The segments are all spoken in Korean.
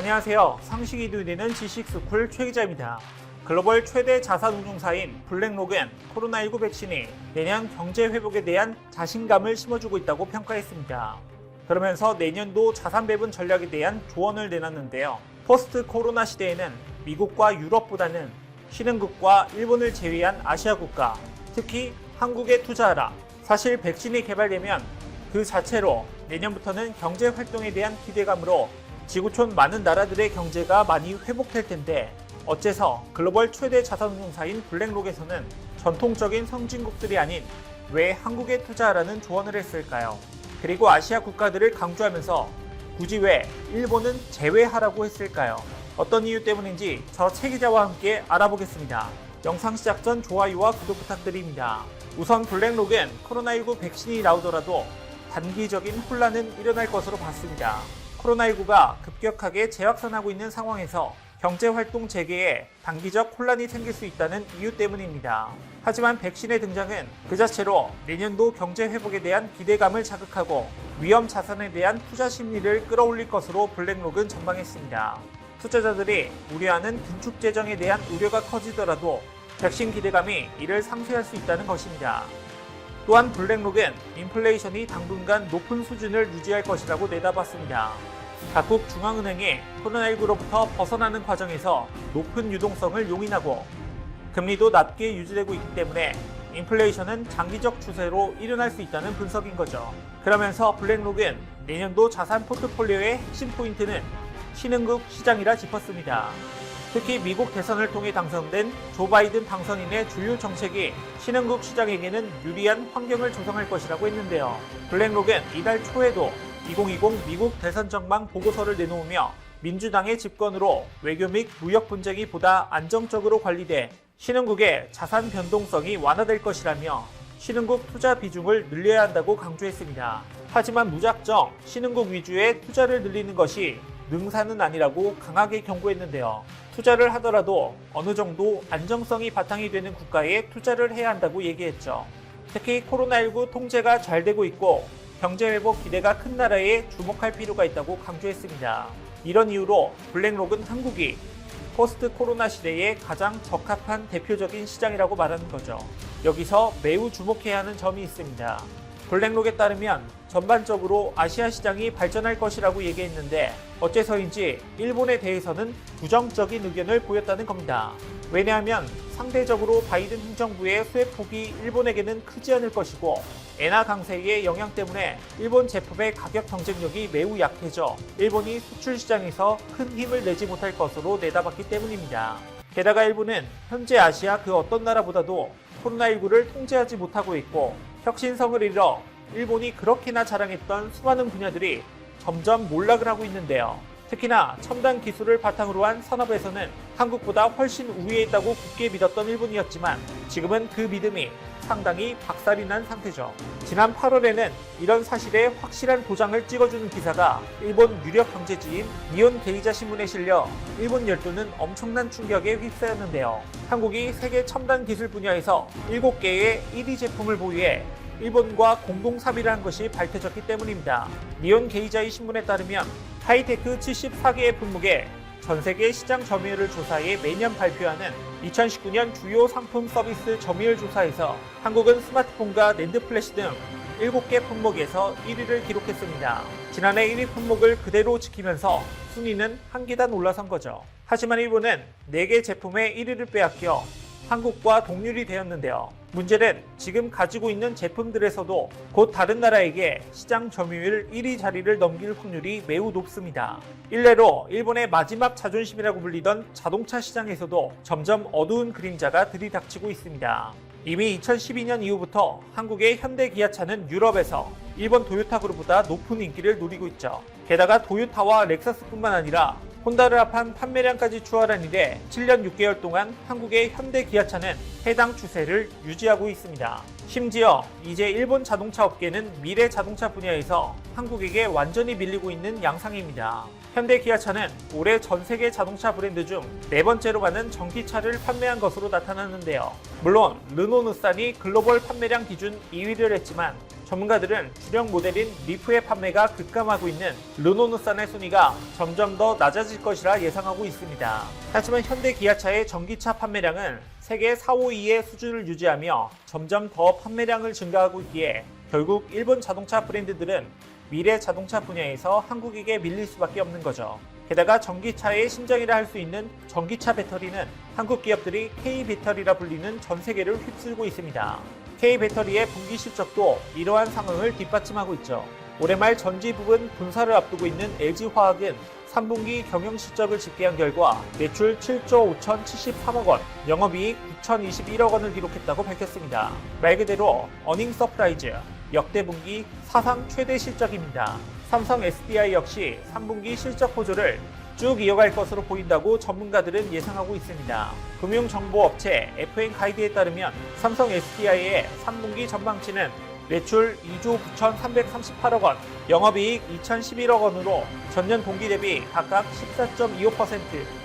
안녕하세요. 상식이 누리는 지식스쿨 최 기자입니다. 글로벌 최대 자산운용사인 블랙록은 코로나19 백신이 내년 경제 회복에 대한 자신감을 심어주고 있다고 평가했습니다. 그러면서 내년도 자산 배분 전략에 대한 조언을 내놨는데요. 포스트 코로나 시대에는 미국과 유럽보다는 신흥국과 일본을 제외한 아시아 국가, 특히 한국에 투자하라. 사실 백신이 개발되면 그 자체로 내년부터는 경제 활동에 대한 기대감으로 지구촌 많은 나라들의 경제가 많이 회복될 텐데 어째서 글로벌 최대 자산운용사인 블랙록에서는 전통적인 선진국들이 아닌 왜 한국에 투자하라는 조언을 했을까요? 그리고 아시아 국가들을 강조하면서 굳이 왜 일본은 제외하라고 했을까요? 어떤 이유 때문인지 저 최 기자와 함께 알아보겠습니다. 영상 시작 전 좋아요와 구독 부탁드립니다. 우선 블랙록은 코로나19 백신이 나오더라도 단기적인 혼란은 일어날 것으로 봤습니다. 코로나19가 급격하게 재확산하고 있는 상황에서 경제활동 재개에 단기적 혼란이 생길 수 있다는 이유 때문입니다. 하지만 백신의 등장은 그 자체로 내년도 경제 회복에 대한 기대감을 자극하고 위험 자산에 대한 투자 심리를 끌어올릴 것으로 블랙록은 전망했습니다. 투자자들이 우려하는 긴축 재정에 대한 우려가 커지더라도 백신 기대감이 이를 상쇄할 수 있다는 것입니다. 또한 블랙록은 인플레이션이 당분간 높은 수준을 유지할 것이라고 내다봤습니다. 각국 중앙은행이 코로나19로부터 벗어나는 과정에서 높은 유동성을 용인하고 금리도 낮게 유지되고 있기 때문에 인플레이션은 장기적 추세로 일어날 수 있다는 분석인 거죠. 그러면서 블랙록은 내년도 자산 포트폴리오의 핵심 포인트는 신흥국 시장이라 짚었습니다. 특히 미국 대선을 통해 당선된 조 바이든 당선인의 주요 정책이 신흥국 시장에게는 유리한 환경을 조성할 것이라고 했는데요. 블랙록은 이달 초에도 2020 미국 대선 전망 보고서를 내놓으며 민주당의 집권으로 외교 및 무역 분쟁이 보다 안정적으로 관리돼 신흥국의 자산 변동성이 완화될 것이라며 신흥국 투자 비중을 늘려야 한다고 강조했습니다. 하지만 무작정 신흥국 위주의 투자를 늘리는 것이 능사는 아니라고 강하게 경고했는데요. 투자를 하더라도 어느 정도 안정성이 바탕이 되는 국가에 투자를 해야 한다고 얘기했죠. 특히 코로나19 통제가 잘 되고 있고 경제 회복 기대가 큰 나라에 주목할 필요가 있다고 강조했습니다. 이런 이유로 블랙록은 한국이 포스트 코로나 시대에 가장 적합한 대표적인 시장이라고 말하는 거죠. 여기서 매우 주목해야 하는 점이 있습니다. 블랙록에 따르면 전반적으로 아시아 시장이 발전할 것이라고 얘기했는데 어째서인지 일본에 대해서는 부정적인 의견을 보였다는 겁니다. 왜냐하면 상대적으로 바이든 행정부의 수혜폭이 일본에게는 크지 않을 것이고 엔화 강세의 영향 때문에 일본 제품의 가격 경쟁력이 매우 약해져 일본이 수출 시장에서 큰 힘을 내지 못할 것으로 내다봤기 때문입니다. 게다가 일본은 현재 아시아 그 어떤 나라보다도 코로나19를 통제하지 못하고 있고 혁신성을 잃어 일본이 그렇게나 자랑했던 수많은 분야들이 점점 몰락을 하고 있는데요. 특히나 첨단 기술을 바탕으로 한 산업에서는 한국보다 훨씬 우위에 있다고 굳게 믿었던 일본이었지만 지금은 그 믿음이 상당히 박살이 난 상태죠. 지난 8월에는 이런 사실에 확실한 도장을 찍어주는 기사가 일본 유력 경제지인 니혼 게이자 신문에 실려 일본 열도는 엄청난 충격에 휩싸였는데요. 한국이 세계 첨단 기술 분야에서 7개의 1위 제품을 보유해 일본과 공동 사비를 한 것이 밝혀졌기 때문입니다. 니혼 게이자의 신문에 따르면 하이테크 74개의 품목에 전 세계 시장 점유율을 조사해 매년 발표하는 2019년 주요 상품 서비스 점유율 조사에서 한국은 스마트폰과 낸드 플래시 등 7개 품목에서 1위를 기록했습니다. 지난해 1위 품목을 그대로 지키면서 순위는 한 계단 올라선 거죠. 하지만 일본은 4개 제품의 1위를 빼앗겨 한국과 동률이 되었는데요. 문제는 지금 가지고 있는 제품들에서도 곧 다른 나라에게 시장 점유율 1위 자리를 넘길 확률이 매우 높습니다. 일례로 일본의 마지막 자존심이라고 불리던 자동차 시장에서도 점점 어두운 그림자가 들이닥치고 있습니다. 이미 2012년 이후부터 한국의 현대 기아차는 유럽에서 일본 도요타 그룹보다 높은 인기를 누리고 있죠. 게다가 도요타와 렉서스뿐만 아니라 혼다를 합한 판매량까지 추월한 이래 7년 6개월 동안 한국의 현대 기아차는 해당 추세를 유지하고 있습니다. 심지어 이제 일본 자동차 업계는 미래 자동차 분야에서 한국에게 완전히 밀리고 있는 양상입니다. 현대 기아차는 올해 전 세계 자동차 브랜드 중 4번째로 많은 전기차를 판매한 것으로 나타났는데요. 물론 르노 느산이 글로벌 판매량 기준 2위를 했지만 전문가들은 주력 모델인 리프의 판매가 급감하고 있는 르노누산의 순위가 점점 더 낮아질 것이라 예상하고 있습니다. 하지만 현대 기아차의 전기차 판매량은 세계 4, 5위의 수준을 유지하며 점점 더 판매량을 증가하고 있기에 결국 일본 자동차 브랜드들은 미래 자동차 분야에서 한국에게 밀릴 수밖에 없는 거죠. 게다가 전기차의 심장이라 할 수 있는 전기차 배터리는 한국 기업들이 K배터리라 불리는 전 세계를 휩쓸고 있습니다. K배터리의 분기 실적도 이러한 상황을 뒷받침하고 있죠. 올해 말 전지 부분 분사를 앞두고 있는 LG화학은 3분기 경영 실적을 집계한 결과 매출 7조 5,073억 원, 영업이익 9,021억 원을 기록했다고 밝혔습니다. 말 그대로 어닝 서프라이즈, 역대 분기 사상 최대 실적입니다. 삼성 SDI 역시 3분기 실적 호조를 쭉 이어갈 것으로 보인다고 전문가들은 예상하고 있습니다. 금융정보업체 FN가이드에 따르면 삼성 SDI의 3분기 전망치는 매출 2조 9,338억 원, 영업이익 2,011억 원으로 전년 동기 대비 각각 14.25%,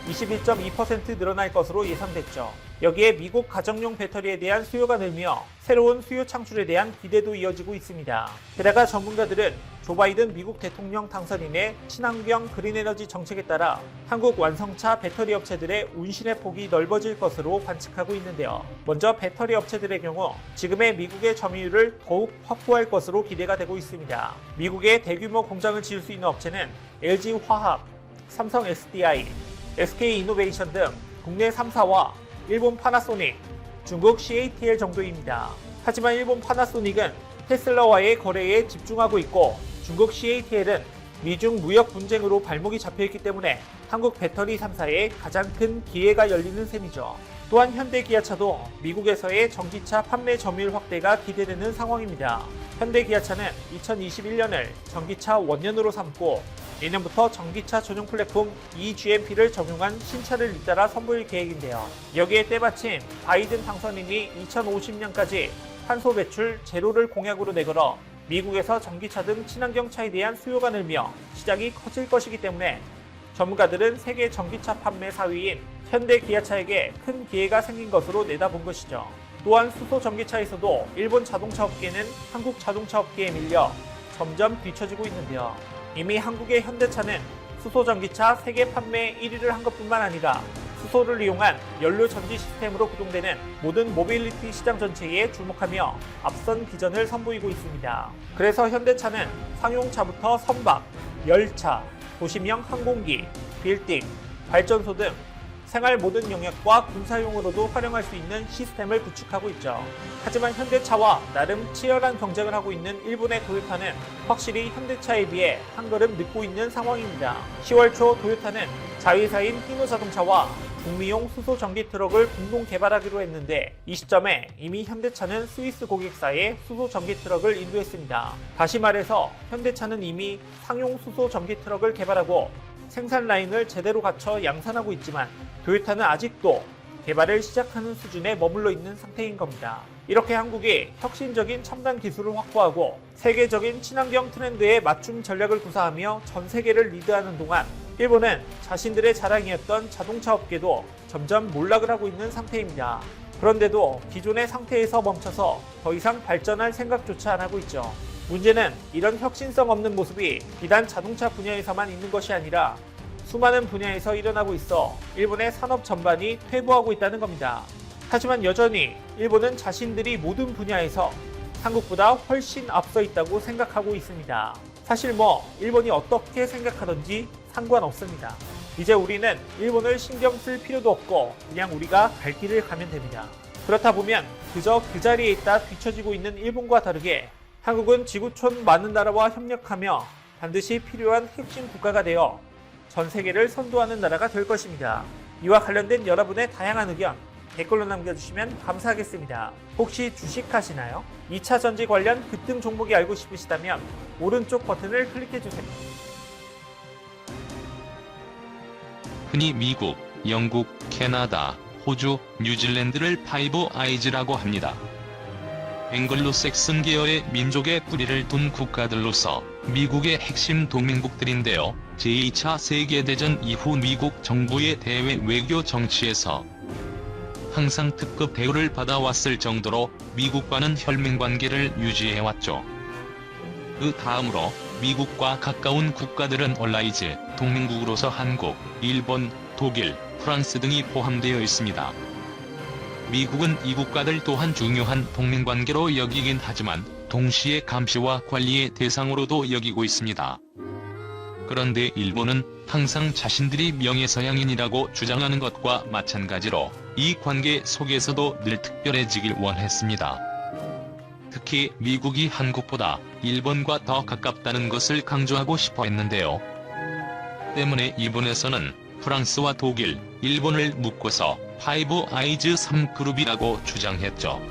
21.2% 늘어날 것으로 예상됐죠. 여기에 미국 가정용 배터리에 대한 수요가 늘며 새로운 수요 창출에 대한 기대도 이어지고 있습니다. 게다가 전문가들은 조 바이든 미국 대통령 당선인의 친환경 그린에너지 정책에 따라 한국 완성차 배터리 업체들의 운신의 폭이 넓어질 것으로 관측하고 있는데요. 먼저 배터리 업체들의 경우 지금의 미국의 점유율을 더욱 확보할 것으로 기대가 되고 있습니다. 미국의 대규모 공장을 지을 수 있는 업체는 LG화학, 삼성 SDI, SK이노베이션 등 국내 3사와 일본 파나소닉, 중국 CATL 정도입니다. 하지만 일본 파나소닉은 테슬라와의 거래에 집중하고 있고 중국 CATL은 미중 무역 분쟁으로 발목이 잡혀있기 때문에 한국 배터리 3사에 가장 큰 기회가 열리는 셈이죠. 또한 현대 기아차도 미국에서의 전기차 판매 점유율 확대가 기대되는 상황입니다. 현대 기아차는 2021년을 전기차 원년으로 삼고 내년부터 전기차 전용 플랫폼 eGMP를 적용한 신차를 잇따라 선보일 계획인데요. 여기에 때마침 바이든 당선인이 2050년까지 탄소 배출 제로를 공약으로 내걸어 미국에서 전기차 등 친환경차에 대한 수요가 늘며 시장이 커질 것이기 때문에 전문가들은 세계 전기차 판매 4위인 현대 기아차에게 큰 기회가 생긴 것으로 내다본 것이죠. 또한 수소 전기차에서도 일본 자동차 업계는 한국 자동차 업계에 밀려 점점 뒤처지고 있는데요. 이미 한국의 현대차는 수소 전기차 세계 판매 1위를 한 것뿐만 아니라 수소를 이용한 연료 전지 시스템으로 구동되는 모든 모빌리티 시장 전체에 주목하며 앞선 비전을 선보이고 있습니다. 그래서 현대차는 상용차부터 선박, 열차, 도시명 항공기, 빌딩, 발전소 등 생활 모든 영역과 군사용으로도 활용할 수 있는 시스템을 구축하고 있죠. 하지만 현대차와 나름 치열한 경쟁을 하고 있는 일본의 도요타는 확실히 현대차에 비해 한 걸음 늦고 있는 상황입니다. 10월 초 도요타는 자회사인 히노자동차와 북미용 수소 전기 트럭을 공동 개발하기로 했는데 이 시점에 이미 현대차는 스위스 고객사에 수소 전기 트럭을 인도했습니다. 다시 말해서 현대차는 이미 상용 수소 전기 트럭을 개발하고 생산 라인을 제대로 갖춰 양산하고 있지만 도요타는 아직도 개발을 시작하는 수준에 머물러 있는 상태인 겁니다. 이렇게 한국이 혁신적인 첨단 기술을 확보하고 세계적인 친환경 트렌드에 맞춤 전략을 구사하며 전 세계를 리드하는 동안 일본은 자신들의 자랑이었던 자동차 업계도 점점 몰락을 하고 있는 상태입니다. 그런데도 기존의 상태에서 멈춰서 더 이상 발전할 생각조차 안 하고 있죠. 문제는 이런 혁신성 없는 모습이 비단 자동차 분야에서만 있는 것이 아니라 수많은 분야에서 일어나고 있어 일본의 산업 전반이 퇴보하고 있다는 겁니다. 하지만 여전히 일본은 자신들이 모든 분야에서 한국보다 훨씬 앞서 있다고 생각하고 있습니다. 사실 일본이 어떻게 생각하든지 상관없습니다. 이제 우리는 일본을 신경 쓸 필요도 없고 그냥 우리가 갈 길을 가면 됩니다. 그렇다 보면 그저 그 자리에 있다 뒤처지고 있는 일본과 다르게 한국은 지구촌 많은 나라와 협력하며 반드시 필요한 핵심 국가가 되어 전 세계를 선도하는 나라가 될 것입니다. 이와 관련된 여러분의 다양한 의견 댓글로 남겨주시면 감사하겠습니다. 혹시 주식하시나요? 2차 전지 관련 급등 종목이 알고 싶으시다면 오른쪽 버튼을 클릭해주세요. 흔히 미국, 영국, 캐나다, 호주, 뉴질랜드를 파이브 아이즈라고 합니다. 앵글로색슨 계열의 민족의 뿌리를 둔 국가들로서 미국의 핵심 동맹국들인데요. 제2차 세계대전 이후 미국 정부의 대외 외교 정치에서 항상 특급 대우를 받아왔을 정도로 미국과는 혈맹관계를 유지해왔죠. 그 다음으로 미국과 가까운 국가들은 얼라이즈 동맹국으로서 한국, 일본, 독일, 프랑스 등이 포함되어 있습니다. 미국은 이 국가들 또한 중요한 동맹관계로 여기긴 하지만 동시에 감시와 관리의 대상으로도 여기고 있습니다. 그런데 일본은 항상 자신들이 명예서양인이라고 주장하는 것과 마찬가지로 이 관계 속에서도 늘 특별해지길 원했습니다. 특히 미국이 한국보다 일본과 더 가깝다는 것을 강조하고 싶어 했는데요. 때문에 일본에서는 프랑스와 독일, 일본을 묶어서 파이브 아이즈 3그룹이라고 주장했죠.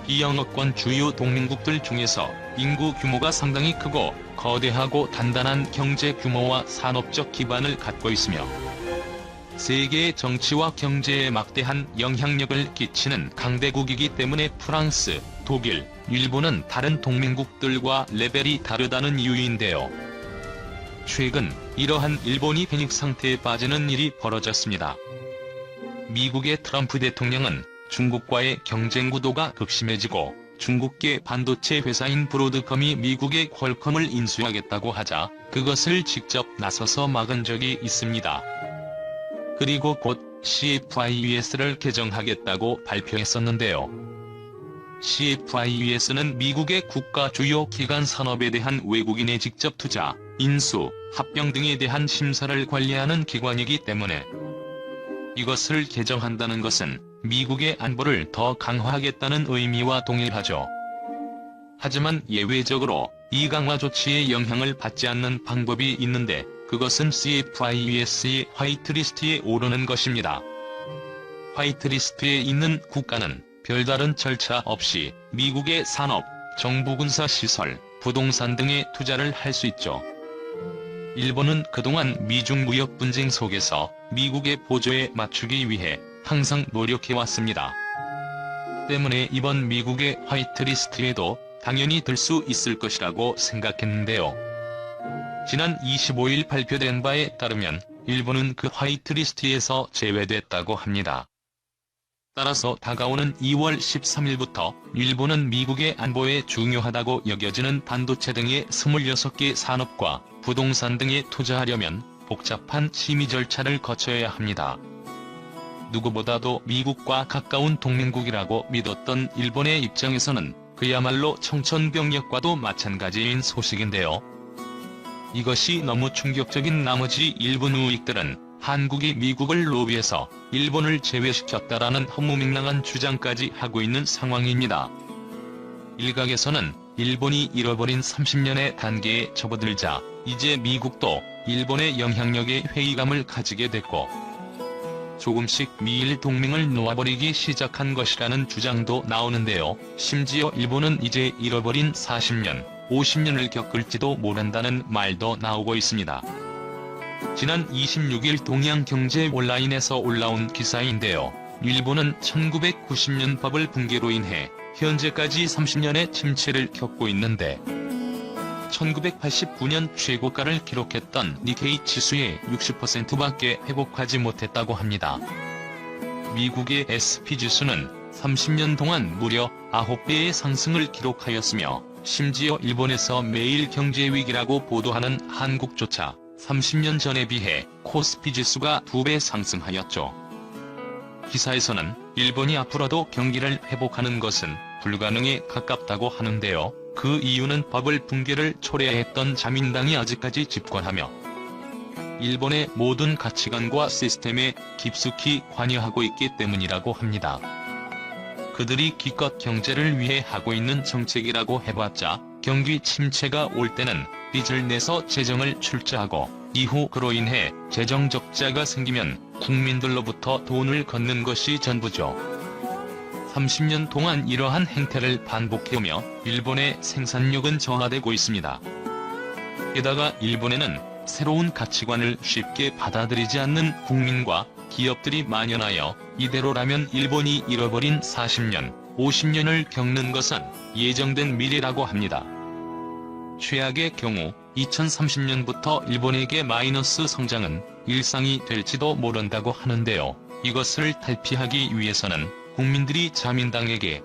비영어권 주요 동맹국들 중에서 인구 규모가 상당히 크고 거대하고 단단한 경제 규모와 산업적 기반을 갖고 있으며 세계의 정치와 경제에 막대한 영향력을 끼치는 강대국이기 때문에 프랑스, 독일, 일본은 다른 동맹국들과 레벨이 다르다는 이유인데요. 최근 이러한 일본이 패닉 상태에 빠지는 일이 벌어졌습니다. 미국의 트럼프 대통령은 중국과의 경쟁 구도가 극심해지고 중국계 반도체 회사인 브로드컴이 미국의 퀄컴을 인수하겠다고 하자 그것을 직접 나서서 막은 적이 있습니다. 그리고 곧 CFIUS를 개정하겠다고 발표했었는데요. CFIUS는 미국의 국가 주요 기관 산업에 대한 외국인의 직접 투자, 인수, 합병 등에 대한 심사를 관리하는 기관이기 때문에 이것을 개정한다는 것은 미국의 안보를 더 강화하겠다는 의미와 동일하죠. 하지만 예외적으로 이 강화 조치의 영향을 받지 않는 방법이 있는데 그것은 CFIUS의 화이트리스트에 오르는 것입니다. 화이트리스트에 있는 국가는 별다른 절차 없이 미국의 산업, 정부 군사 시설, 부동산 등에 투자를 할 수 있죠. 일본은 그동안 미중 무역 분쟁 속에서 미국의 보조에 맞추기 위해 항상 노력해왔습니다. 때문에 이번 미국의 화이트리스트에도 당연히 들 수 있을 것이라고 생각했는데요. 지난 25일 발표된 바에 따르면 일본은 그 화이트리스트에서 제외됐다고 합니다. 따라서 다가오는 2월 13일부터 일본은 미국의 안보에 중요하다고 여겨지는 반도체 등의 26개 산업과 부동산 등에 투자하려면 복잡한 심의 절차를 거쳐야 합니다. 누구보다도 미국과 가까운 동맹국이라고 믿었던 일본의 입장에서는 그야말로 청천벽력과도 마찬가지인 소식인데요. 이것이 너무 충격적인 나머지 일본 우익들은 한국이 미국을 로비해서 일본을 제외시켰다라는 허무맹랑한 주장까지 하고 있는 상황입니다. 일각에서는 일본이 잃어버린 30년의 단계에 접어들자 이제 미국도 일본의 영향력에 회의감을 가지게 됐고 조금씩 미일 동맹을 놓아버리기 시작한 것이라는 주장도 나오는데요. 심지어 일본은 이제 잃어버린 40년, 50년을 겪을지도 모른다는 말도 나오고 있습니다. 지난 26일 동양경제 온라인에서 올라온 기사인데요. 일본은 1990년 버블 붕괴로 인해 현재까지 30년의 침체를 겪고 있는데 1989년 최고가를 기록했던 니케이 지수의 60%밖에 회복하지 못했다고 합니다. 미국의 SP 지수는 30년 동안 무려 9배의 상승을 기록하였으며 심지어 일본에서 매일 경제위기라고 보도하는 한국조차 30년 전에 비해 코스피 지수가 2배 상승하였죠. 기사에서는 일본이 앞으로도 경기를 회복하는 것은 불가능에 가깝다고 하는데요. 그 이유는 버블 붕괴를 초래했던 자민당이 아직까지 집권하며 일본의 모든 가치관과 시스템에 깊숙이 관여하고 있기 때문이라고 합니다. 그들이 기껏 경제를 위해 하고 있는 정책이라고 해봤자 경기 침체가 올 때는 빚을 내서 재정을 출자하고 이후 그로 인해 재정 적자가 생기면 국민들로부터 돈을 걷는 것이 전부죠. 30년 동안 이러한 행태를 반복해오며 일본의 생산력은 저하되고 있습니다. 게다가 일본에는 새로운 가치관을 쉽게 받아들이지 않는 국민과 기업들이 만연하여 이대로라면 일본이 잃어버린 40년, 50년을 겪는 것은 예정된 미래라고 합니다. 최악의 경우 2030년부터 일본에게 마이너스 성장은 일상이 될지도 모른다고 하는데요. 이것을 탈피하기 위해서는 국민들이 자민당에게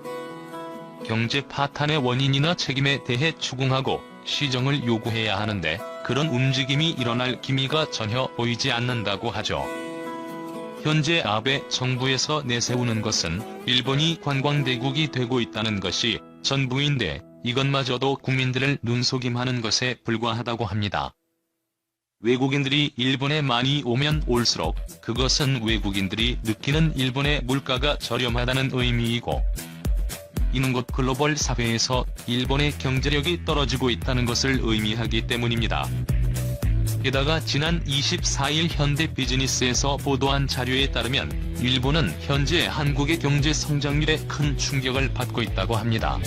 경제 파탄의 원인이나 책임에 대해 추궁하고 시정을 요구해야 하는데 그런 움직임이 일어날 기미가 전혀 보이지 않는다고 하죠. 현재 아베 정부에서 내세우는 것은 일본이 관광대국이 되고 있다는 것이 전부인데 이것마저도 국민들을 눈속임하는 것에 불과하다고 합니다. 외국인들이 일본에 많이 오면 올수록 그것은 외국인들이 느끼는 일본의 물가가 저렴하다는 의미이고, 이는 곧 글로벌 사회에서 일본의 경제력이 떨어지고 있다는 것을 의미하기 때문입니다. 게다가 지난 24일 현대 비즈니스에서 보도한 자료에 따르면 일본은 현재 한국의 경제 성장률에 큰 충격을 받고 있다고 합니다.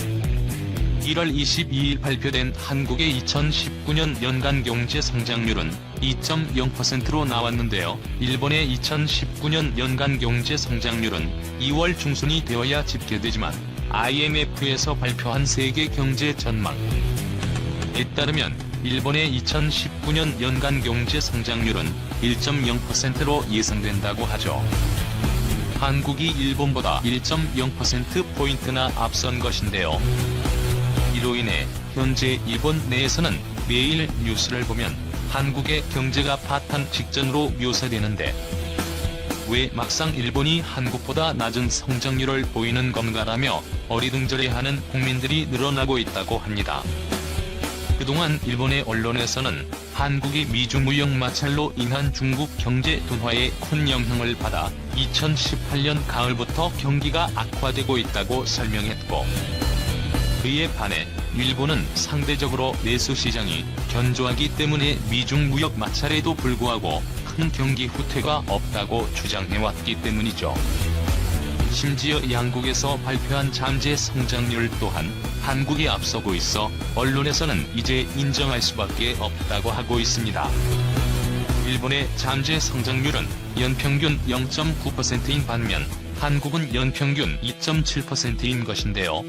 1월 22일 발표된 한국의 2019년 연간 경제 성장률은 2.0%로 나왔는데요. 일본의 2019년 연간 경제 성장률은 2월 중순이 되어야 집계되지만 IMF에서 발표한 세계 경제 전망에 따르면 일본의 2019년 연간 경제 성장률은 1.0%로 예상된다고 하죠. 한국이 일본보다 1.0%포인트나 앞선 것인데요. 이로 인해 현재 일본 내에서는 매일 뉴스를 보면 한국의 경제가 파탄 직전으로 묘사되는데 왜 막상 일본이 한국보다 낮은 성장률을 보이는 건가라며 어리둥절해하는 국민들이 늘어나고 있다고 합니다. 그동안 일본의 언론에서는 한국이 미중 무역 마찰로 인한 중국 경제 둔화에 큰 영향을 받아 2018년 가을부터 경기가 악화되고 있다고 설명했고, 그에 반해 일본은 상대적으로 내수 시장이 견조하기 때문에 미중 무역 마찰에도 불구하고 큰 경기 후퇴가 없다고 주장해왔기 때문이죠. 심지어 양국에서 발표한 잠재 성장률 또한 한국이 앞서고 있어 언론에서는 이제 인정할 수밖에 없다고 하고 있습니다. 일본의 잠재 성장률은 연평균 0.9%인 반면 한국은 연평균 2.7%인 것인데요.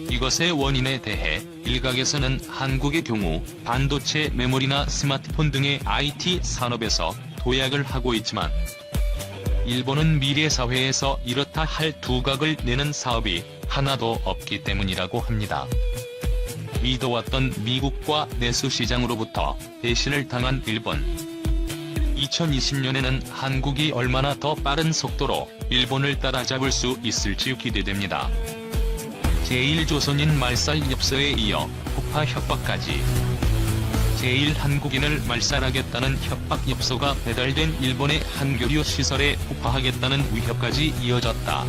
이것의 원인에 대해 일각에서는 한국의 경우 반도체 메모리나 스마트폰 등의 IT 산업에서 도약을 하고 있지만 일본은 미래 사회에서 이렇다 할 두각을 내는 사업이 하나도 없기 때문이라고 합니다. 믿어왔던 미국과 내수 시장으로부터 배신을 당한 일본. 2020년에는 한국이 얼마나 더 빠른 속도로 일본을 따라잡을 수 있을지 기대됩니다. 제1조선인 말살엽서에 이어 폭파 협박까지. 제1한국인을 말살하겠다는 협박엽서가 배달된 일본의 한교류 시설에 폭파하겠다는 위협까지 이어졌다.